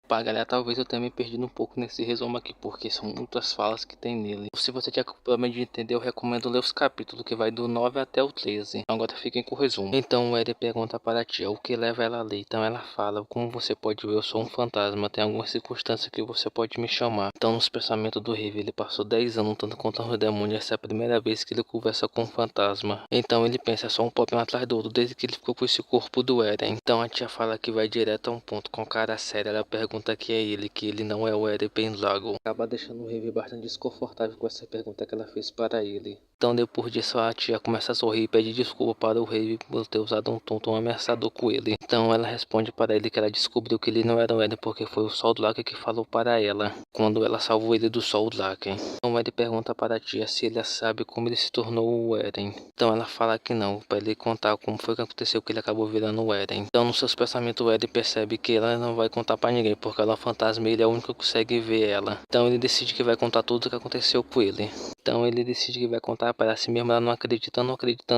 Pá, galera, talvez eu tenha me perdido um pouco nesse resumo aqui, porque são muitas falas que tem nele. Se você tinha problema de entender, eu recomendo ler os capítulos, que vai do 9 até o 13. Agora fiquem com o resumo. Então o Eren pergunta para a tia o que leva ela a ler. Então ela fala, como você pode ver, eu sou um fantasma, tem algumas circunstâncias que você pode me chamar. Então nos pensamentos do Rei, ele passou 10 anos lutando contra os demônios, essa é a primeira vez que ele conversa com um fantasma. Então ele pensa, é só um problema atrás do outro, desde que ele ficou com esse corpo do Eren. Então a tia fala que vai direto a um ponto, com cara séria, ela pergunta que é ele, que ele não é o Eren Pendragon. Acaba deixando o Rei bastante desconfortável com essa pergunta que ela fez para ele. Então depois disso a tia começa a sorrir e pede desculpa para o Rei por ter usado um tom tão ameaçador com ele. Então ela responde para ele que ela descobriu que ele não era o Eren porque foi o Sol Draken que falou para ela, quando ela salvou ele do Sol Draken. Então o Eren pergunta para a tia se ele sabe como ele se tornou o Eren. Então ela fala que não, para ele contar como foi que aconteceu que ele acabou virando o Eren. Então nos seus pensamentos o Eren percebe que ela não vai contar para ninguém, porque ela é um fantasma e ele é o único que consegue ver ela. Então ele decide que vai contar tudo o que aconteceu com ele. Então ele decide que vai contar para si mesmo, ela não acreditando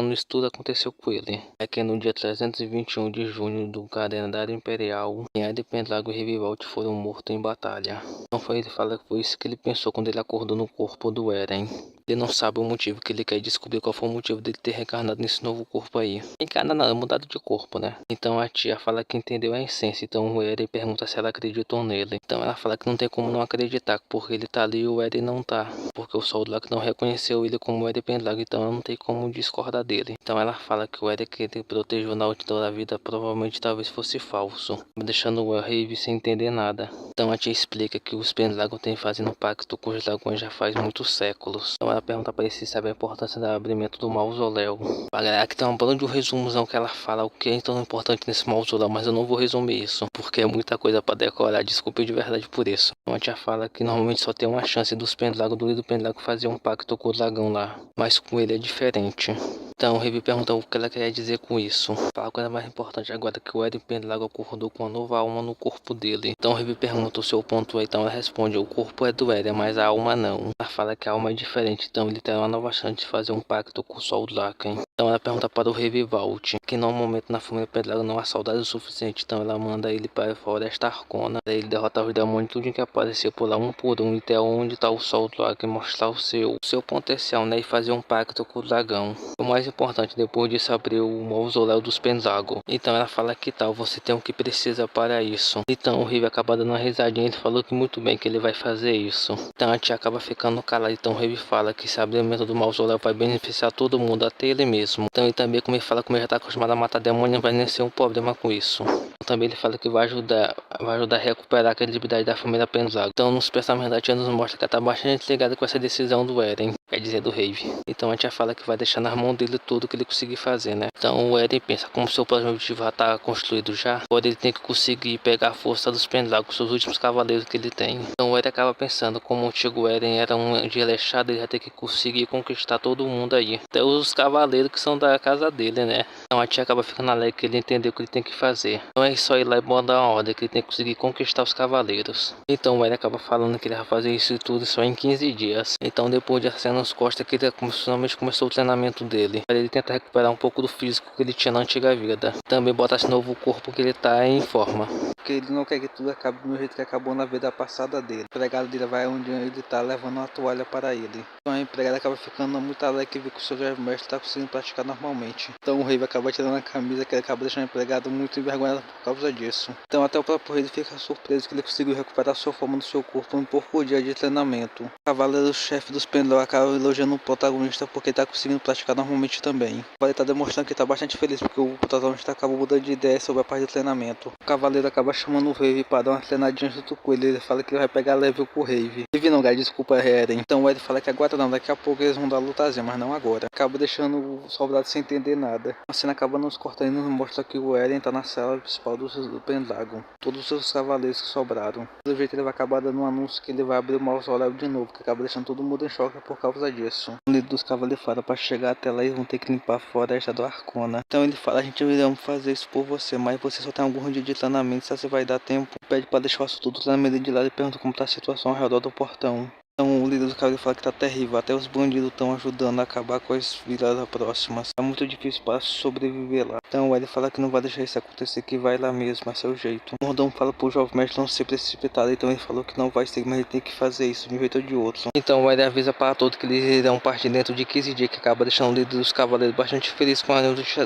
nisso tudo aconteceu com ele. É que no dia 321 de junho do calendário imperial, Eren Pendragon e Revivalt foram mortos em batalha. Então ele fala que foi isso que ele pensou quando ele acordou no corpo do Eren. Ele não sabe o motivo que ele quer descobrir qual foi o motivo dele ter reencarnado nesse novo corpo aí. Encarnado não, mudado de corpo, né? Então a tia fala que entendeu a essência, então o Eren pergunta se ela acreditou nele. Então ela fala que não tem como não acreditar, porque ele tá ali e o Eren não tá. Porque o Sol Draken não reconheceu ele como o Eren Pendragon, então ela não tem como discordar dele. Então ela fala que o Eren que ele protegeu na última da vida provavelmente talvez fosse falso, deixando o Rave sem entender nada. Então a tia explica que os Pendragon têm fazendo pacto com os dragões já faz muitos séculos. Então ela pergunta para ele se sabe a importância do abrimento do mausoléu. A galera aqui tem um bando de resumozão que ela fala o que é tão importante nesse mausoléu, mas eu não vou resumir isso, porque é muita coisa para decorar, desculpe de verdade por isso. Então a tia fala que normalmente só tem uma chance dos Pendragon, do líder Pendragon fazer um pacto com o dragão lá, mas com ele é diferente. Então o Rei pergunta o que ela quer dizer com isso. Fala a coisa mais importante agora, que o Eren Pendragon acordou com uma nova alma no corpo dele. Então o Rei pergunta o seu ponto aí, então ela responde, o corpo é do Eren, mas a alma não. Ela fala que a alma é diferente, então ele tem uma nova chance de fazer um pacto com o Sol Draken. Então ela pergunta para o Revivalt, que no momento na família Pendragon não há saudade o suficiente, então ela manda ele para a Floresta Arcona. Daí ele derrota os demônios, tudo que apareceu por lá, um por um, até onde está o Sol Draken, mostrar o seu potencial, né, e fazer um pacto com o dragão. O mais importante, depois disso abrir o mausoléu dos Pendragon. Então ela fala que tal, você tem o que precisa para isso. Então o Rei acaba dando uma risadinha, ele falou que muito bem que ele vai fazer isso. Então a tia acaba ficando calada, então o Rei fala que esse abrimento do mausoléu vai beneficiar todo mundo, até ele mesmo. Então ele também, como ele fala, como ele já está acostumado a matar demônio, não vai nem ser um problema com isso. Também ele fala que vai ajudar a recuperar a credibilidade da família Pendragon. Então nos pensamentos da tia nos mostra que ela está bastante ligada com essa decisão do Eren, quer dizer do Rave. Então a tia fala que vai deixar nas mãos dele tudo que ele conseguir fazer, né? Então o Eren pensa, como seu plano objetivo já está construído já, agora ele tem que conseguir pegar a força dos Pendragon, seus últimos cavaleiros que ele tem. Então o Eren acaba pensando, como o antigo Eren era um desleixado, ele vai ter que conseguir conquistar todo mundo aí, até os cavaleiros que são da casa dele, né? Então a tia acaba ficando alegre que ele entendeu o que ele tem que fazer. Então é só ir lá e mandar uma ordem, que ele tem que conseguir conquistar os cavaleiros. Então ele acaba falando que ele vai fazer isso tudo só em 15 dias. Então depois de cena nos costa que ele finalmente começou o treinamento dele. Ele tenta recuperar um pouco do físico que ele tinha na antiga vida. Também bota esse novo corpo que ele tá em forma. Porque ele não quer que tudo acabe do jeito que acabou na vida passada dele. O empregado dele vai onde ele tá levando uma toalha para ele. Então a empregada acaba ficando muito alegre que vê que o seu mestre tá conseguindo praticar normalmente. Então o Rei acaba tirando a camisa, que ele acaba deixando o empregado muito envergonhado por causa disso. Então até o próprio Rei fica surpreso que ele conseguiu recuperar sua forma do seu corpo em pouco dia de treinamento. O cavaleiro-chefe dos Pendragon acaba elogiando o protagonista porque ele tá conseguindo praticar normalmente também. Ele tá demonstrando que tá bastante feliz porque o protagonista acaba mudando de ideia sobre a parte de treinamento. O cavaleiro acaba chamando o Rave para dar uma treinadinha junto com ele. Ele fala que ele vai pegar level com o Rave. Rave não, guys, desculpa, Eren. Então o Eren fala que agora não, daqui a pouco eles vão dar lutazinha, mas não agora. Acaba deixando o soldado sem entender nada. A cena acaba nos cortando e nos mostra que o Eren tá na sala principal do Pendragon. Todos os seus cavaleiros que sobraram. Pelo jeito ele vai acabar dando um anúncio que ele vai abrir o mausoléu de novo, que acaba deixando todo mundo em choque por causa disso. O líder dos cavaleiros fala para chegar até lá e vão ter que limpar a floresta do Arcona. Então ele fala, a gente irá fazer isso por você, mas você só tem algum dia de treinamento, se você vai dar tempo. Pede para deixar o assunto do treinamento de lado e pergunta como tá a situação ao redor do portão. Então o líder dos cavaleiros fala que tá terrível, até os bandidos estão ajudando a acabar com as vilas próximas. Tá muito difícil para sobreviver lá. Então ele fala que não vai deixar isso acontecer, que vai lá mesmo, a seu jeito. O Mordomo fala pro jovem mestre não ser precipitado, então ele falou que não vai ser, mas ele tem que fazer isso de um jeito ou de outro. Então ele avisa para todos que eles irão partir dentro de 15 dias, que acaba deixando o líder dos cavaleiros bastante feliz com a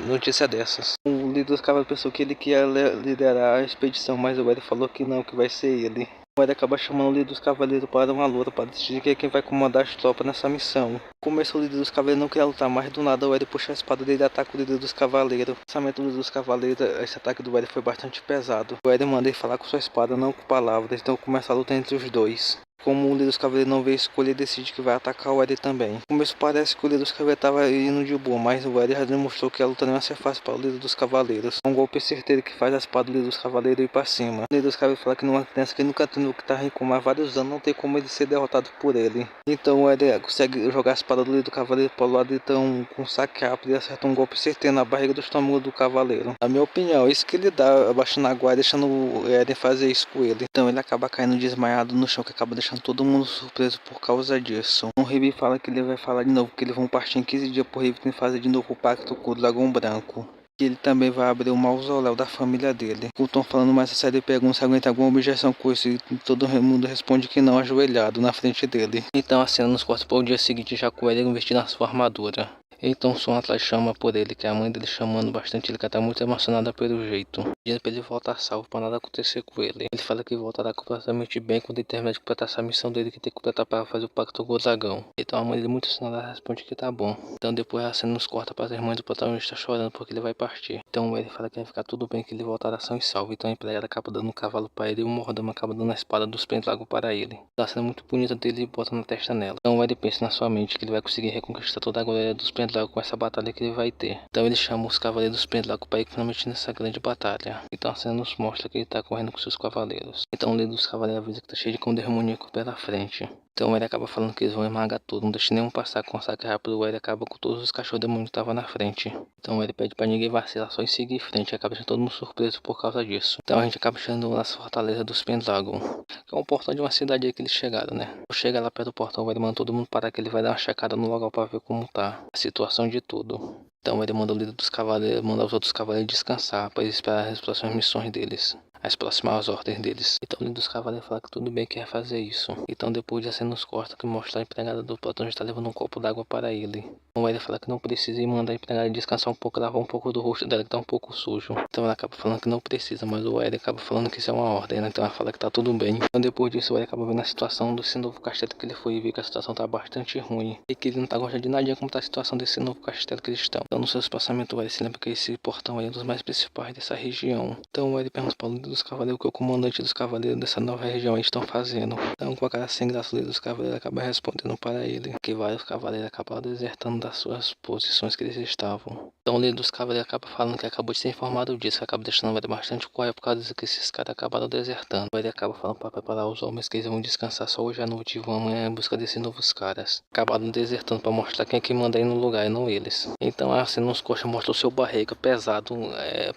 notícia dessas. O líder dos cavaleiros pensou que ele queria liderar a expedição, mas o Ed falou que não, que vai ser ele. O Ed acaba chamando o líder dos cavaleiros para uma luta, para decidir quem vai comandar as tropas nessa missão. Começou o líder dos cavaleiros não queria lutar, mas do nada o Ed puxa a espada dele e ataca o líder dos cavaleiros. O lançamento do líder dos cavaleiros, esse ataque do Ed foi bastante pesado. O Ed manda ele falar com sua espada, não com palavras, então começa a luta entre os dois. Como o líder dos cavaleiros não vê escolha, ele decide que vai atacar o Ed também. No começo parece que o líder dos cavaleiros estava indo de boa, mas o Ed já demonstrou que a luta não ia ser fácil para o líder dos cavaleiros. Um golpe certeiro que faz a espada do líder dos cavaleiros ir para cima. O líder dos cavaleiros fala que numa criança que nunca treinou, que tá com há vários anos, não tem como ele ser derrotado por ele. Então o Ed consegue jogar a espada do líder do cavaleiro para o lado, então com um saque rápido e acerta um golpe certeiro na barriga do estômago do cavaleiro. Na minha opinião, isso que ele dá, abaixando a guarda, deixando o Ed fazer isso com ele. Então ele acaba caindo desmaiado no chão, que acaba deixando todo mundo surpreso por causa disso. O Ribi fala que ele vai falar de novo, que eles vão partir em 15 dias por Ribi fazer de novo o pacto com o dragão branco. Que ele também vai abrir o mausoléu da família dele. O Tom falando mais sério e pergunta se aguenta alguma objeção com isso, e todo mundo responde que não, ajoelhado na frente dele. Então a cena nos corta para o dia seguinte, já com ele vestindo a sua armadura. Então Som atrás chama por ele, que é a mãe dele chamando bastante ele, que tá muito emocionada pelo jeito. Pedindo pra ele voltar salvo, pra nada acontecer com ele. Ele fala que voltará completamente bem quando ele terminar de completar essa missão dele, que tem que completar para fazer o pacto com o dragão. Então a mãe dele, muito emocionada, responde que tá bom. Então depois a cena nos corta para as irmãs do protagonista chorando porque ele vai partir. Então ele fala que vai ficar tudo bem, que ele voltará são e salvo. Então a empregada acaba dando um cavalo para ele e o Mordomo acaba dando a espada dos Pendragon para ele. Então a cena muito bonita dele e bota na testa nela. Então ele pensa na sua mente que ele vai conseguir reconquistar toda a glória dos Pendragon com essa batalha que ele vai ter. Então ele chama os cavaleiros dos Pendragon para ir finalmente nessa grande batalha. Então a cena nos mostra que ele tá correndo com seus cavaleiros. Então o líder dos cavaleiros avisa que tá cheio de cão demoníaco pela frente. Então ele acaba falando que eles vão esmagar tudo, não deixa nenhum passar com um saque rápido. Ele acaba com todos os cachorros demônios que estavam na frente. Então ele pede para ninguém vacilar, só em seguir em frente. Acaba sendo todo mundo surpreso por causa disso. Então a gente acaba chegando nas fortalezas dos Pendragon, que é um portão de uma cidade aí que eles chegaram, né? Chega lá perto do portão, ele manda todo mundo parar, que ele vai dar uma checada no local para ver como tá a situação de tudo. Então ele manda o líder dos cavaleiros, manda os outros cavaleiros descansar, para eles esperar as próximas missões deles, as próximas ordens deles. Então o líder dos cavaleiros fala que tudo bem, quer fazer isso. Então depois de cena nos corta, que mostra a empregada do portão está levando um copo d'água para ele. Então ele fala que não precisa e manda a empregada descansar um pouco, lavar um pouco do rosto dela que tá um pouco sujo. Então ela acaba falando que não precisa, mas o Ed acaba falando que isso é uma ordem, né? Então ela fala que tá tudo bem. Então depois disso o Ed acaba vendo a situação desse novo castelo que ele foi e vê que a situação tá bastante ruim. E que ele não tá gostando de nadinha como tá a situação desse novo castelo que eles estão. Então nos seus pensamentos o Ed se lembra que esse portão é um dos mais principais dessa região. Então o Ed pergunta para o líder dos cavaleiros o que o comandante dos cavaleiros dessa nova região eles estão fazendo. Então com a cara sem graça o líder dos cavaleiros acaba respondendo para ele que vários cavaleiros acabaram desertando das suas posições que eles estavam. Então o líder dos cavaleiros acaba falando que acabou de ser informado disso, que acaba deixando o Ed bastante correr por causa que esses caras acabaram desertando. O Ed acaba falando para preparar os homens que eles vão descansar só hoje à noite e vão amanhã em busca desses novos caras. Acabaram desertando para mostrar quem é que manda aí no lugar e não eles. Então a cena nos coxa mostra o seu barriga pesado,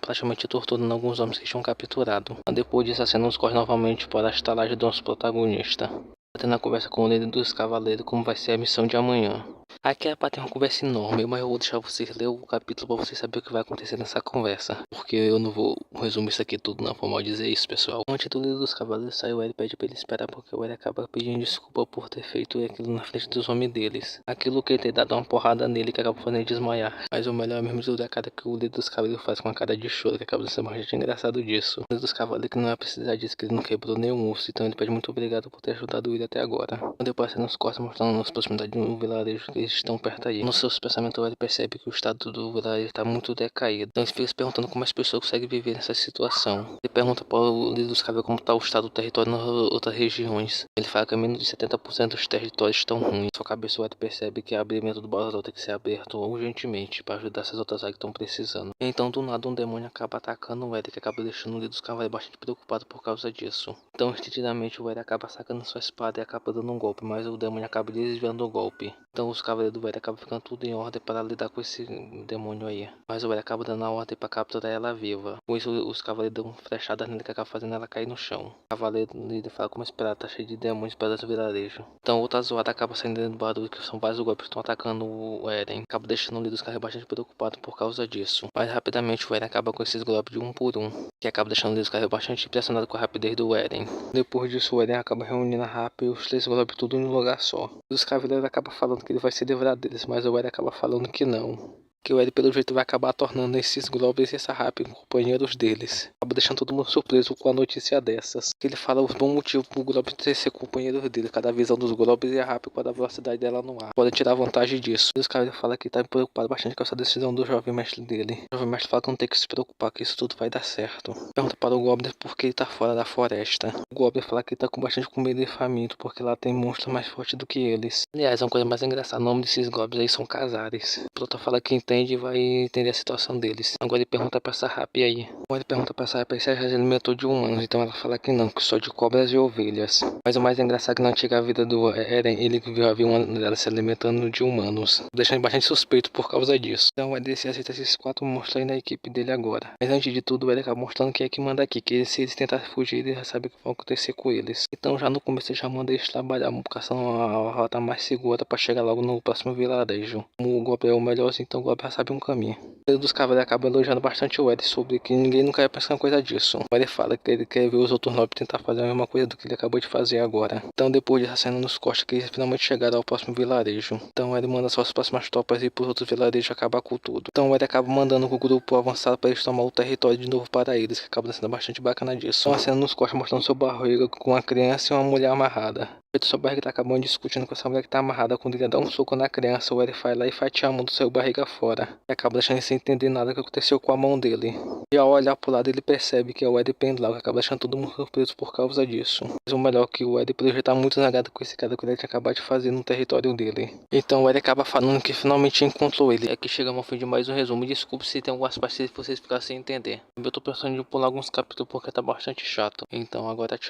praticamente torturando alguns homens que tinham capturado. Depois disso a cena nos corta novamente para a estalagem do nosso protagonista. Tendo a conversa com o líder dos cavaleiros como vai ser a missão de amanhã. Aqui é pra ter uma conversa enorme, mas eu vou deixar vocês ler o capítulo pra vocês saberem o que vai acontecer nessa conversa. Porque eu não vou resumir isso aqui tudo, não, foi mal dizer isso, pessoal. Antes do líder dos cavaleiros sair, o Ed pede pra ele esperar, porque o Ed acaba pedindo desculpa por ter feito aquilo na frente dos homens deles. Aquilo que ele ter dado uma porrada nele que acaba fazendo ele desmaiar. Mas o melhor mesmo é a cara que o líder dos cavaleiros faz com a cara de choro, que acaba sendo bastante engraçado disso. O líder dos cavaleiros que não é precisar disso, que ele não quebrou nenhum osso, então ele pede muito obrigado por ter ajudado ele até agora. Depois você nos corta mostrando as proximidades de um vilarejo que eles estão perto aí. Nos seus pensamentos ele percebe que o estado do vilarejo está muito decaído. Então ele fica se perguntando como as pessoas conseguem viver nessa situação. Ele pergunta para o líder dos cavaleiros como está o estado do território nas outras regiões. Ele fala que a menos de 70% dos territórios estão ruins. Sua cabeça o Ed percebe que o abrimento do baú tem que ser aberto urgentemente para ajudar essas outras áreas que estão precisando. Então do nada um demônio acaba atacando o Ed, que acaba deixando o líder dos cavaleiros bastante preocupado por causa disso. Então instintivamente o Ed acaba sacando sua espada e acaba dando um golpe, mas o demônio acaba desviando o golpe. Então os cavaleiros do Eren acabam ficando tudo em ordem para lidar com esse demônio aí. Mas o Eren acaba dando a ordem para capturar ela viva. Com isso os cavaleiros dão flechadas nele que acaba fazendo ela cair no chão. O cavaleiro líder fala como esperar, tá cheio de demônios para o vilarejo. Então outra zoada acaba saindo do barulho, que são vários golpes que estão atacando o Eren. Acaba deixando o líder dos caras bastante preocupado por causa disso. Mas rapidamente o Eren acaba com esses golpes de um por um, que acaba deixando o líder dos caras bastante impressionado com a rapidez do Eren. Depois disso o Eren acaba reunindo a Rapa e os 3 golpes tudo em um lugar só. Os cavaleiros acabam falando que ele vai se livrar deles, mas o Eren acaba falando que não. Que o Eren pelo jeito vai acabar tornando esses Globes e essa Rap companheiros deles. Acaba deixando todo mundo surpreso com a notícia dessas. Que ele fala os bons motivos pro Globes ter ser companheiro dele. Cada visão dos Globes e a Rap com a velocidade dela no ar. Podem tirar vantagem disso. E os caras falam que tá preocupado bastante com essa decisão do jovem mestre dele. O jovem mestre fala que não tem que se preocupar, que isso tudo vai dar certo. Pergunta para o Goblin por que ele tá fora da floresta. O Goblin fala que ele tá com bastante medo e faminto, porque lá tem monstros mais fortes do que eles. Aliás, é uma coisa mais engraçada, o nome desses Goblins aí são Casares. O Prota fala que entende e vai entender a situação deles. Agora ele pergunta pra essa Rap aí. Agora ele pergunta pra essa Rap se ela já se alimentou de humanos. Então ela fala que não, que só de cobras e ovelhas. Mas o mais engraçado é que na antiga vida do Eren, ele viu uma dela se alimentando de humanos, deixando bastante suspeito por causa disso. Então ele se aceita esses 4 monstros aí na equipe dele agora. Mas antes de tudo, ele acaba mostrando quem é que manda aqui, que se eles tentarem fugir, ele já sabe o que vai acontecer com eles. Então já no começo ele já manda eles trabalhar, caçando uma rota mais segura pra chegar logo no próximo vilarejo. Como o Goblin é o melhorzinho, então o Goblin já sabe um caminho. O líder dos cavaleiros acaba elogiando bastante o Eren sobre que ninguém nunca ia pensar em coisa disso. O Eren fala que ele quer ver os outros nobres tentar fazer a mesma coisa do que ele acabou de fazer agora. Então depois dessa cena nos corta que eles finalmente chegaram ao próximo vilarejo. Então ele manda suas próximas tropas ir pros outros vilarejos acabar com tudo. Então ele acaba mandando o grupo avançar para eles tomar o território de novo para eles, que acaba sendo bastante bacana disso. Então a cena nos corta mostrando seu barriga com uma criança e uma mulher amarrada. Sua barriga tá acabando discutindo com essa mulher que tá amarrada. Quando ele dá um soco na criança, o Eren vai lá e fatia a mão do seu barriga fora. E acaba deixando ele sem entender nada que aconteceu com a mão dele. E ao olhar pro lado ele percebe que é o Eren Pendragon, que acaba deixando todo mundo surpreso por causa disso. Mas o melhor é que o Eren pelo jeito tá muito zangado com esse cara que ele tinha acabado de fazer no território dele. Então o Eren acaba falando que finalmente encontrou ele. É que chegamos ao fim de mais um resumo. Desculpe se tem algumas partes que vocês ficaram sem entender. Eu tô pensando em pular alguns capítulos porque tá bastante chato. Então agora tchau.